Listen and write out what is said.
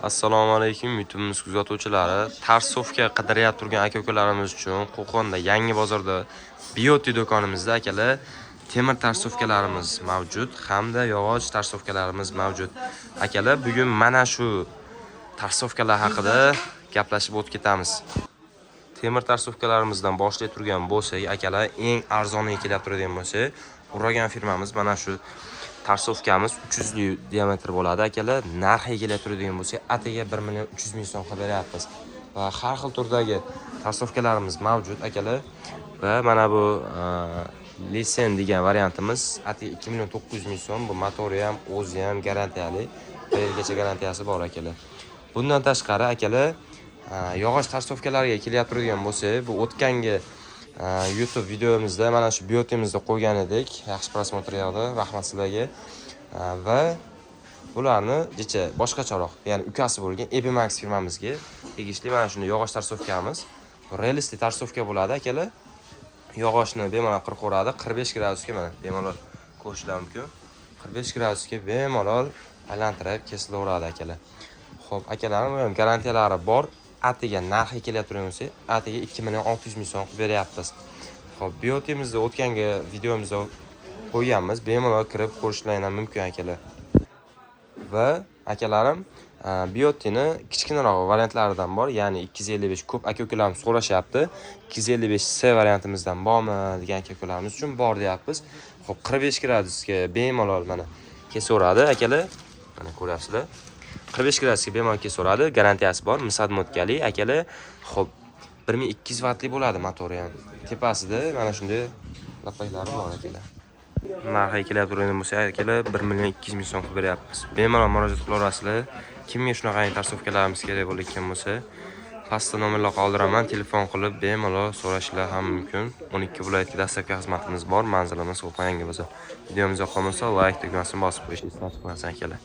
Assalomu alaykum YouTube'imiz kuzatuvchilari. Tarsovka qidirib turgan aka-ukalarimiz uchun Qo'qonda yangi bozorda Beauty do'konimizda akalar temir tarsovkalarimiz mavjud hamda yog'och tarsovkalarimiz mavjud. Akalar, bugun mana shu tarsovkalar haqida gaplashib o'tib ketamiz. Temir tarsovkalarimizdan boshlay turgan bo'lsak, akalar, eng arzoniga kelib turadigan bo'lsa, Uragan firmamiz mana shu tarsovkamiz 300 li diametr bo'ladi akalar. Narxiga kelib turadigan bo'lsa, atiga 1 million 300 ming so'm beryapmiz. Va har xil turdagi tarsovkalarimiz mavjud akalar. Va mana bu Lisen degan variantimiz atiga 2 million 900 ming so'm. Bu motori ham, o'zi ham garantiyali. 1 yilgacha garantiyasi bor akalar. Bundan tashqari akalar, yog'och tarsovkalarga kelib turadigan bo'lsa, bu o'tgangi YouTube videomizda mana shu biotemizda qo'ygan edik. Yaxshi prosmotr yoqdi, rahmat sizlarga. Va bularni boshqacharoq, ya'ni ukasi bo'lgan Epimax firmamizga tegishli mana shunday yog'och tarsovkamiz. Realistik tarsovka bo'ladi akalar. Yog'ochni bemalol qirqaveradi, 45 gradusga mana bemalol ko'rishlar mumkin. 45 gradusga bemalol aylantirib kesilaveradi akalar. Xo'p, akalarim, ham garantiyalari bor. Atiga narxi kelib turgan bo'lsa, atiga 2 million 600 ming so'm beryapmiz. Xo'p, biotemizda o'tgangi videomizda qo'yganmiz, bemalol kirib ko'rishlaringiz mumkin akalar. Va akalarim, biotini kichkinaroq variantlaridan bor, ya'ni 255 ko'p aka-ukalarimiz so'rashyapti. 255C variantimizdan bormi degan aka-ukalarimiz uchun bor deyapmiz. Xo'p, 45 gradusga bemalol mana kesaveradi akalar. Mana ko'ryapsizlar. 45 gradusga bemalol kesaveradi, garantiyasi bor, misad motkali akalar. Xo'p, 1200 vatli bo'ladi motori ham. Tepasida mana shunday lapaklari bor akalar. Narxi kelib turgan bo'lsa, akalar 1 million 200 ming so'm beryapmiz. Bemalol murojaat qilaverasizlar. Kimga shunaqa tarsovkalarimiz kerak bo'lgan bo'lsa, pastda nomerlar qoldiraman, telefon qilib bemalol so'rashlar ham mumkin. 12 viloyatga dastlabki xizmatimiz bor, manzilimiz Qo'qon yangi bozor. Videomiz yoqqan bo'lsa, like tugmasini bosib qo'yishingizni iltimos qilaman akalar.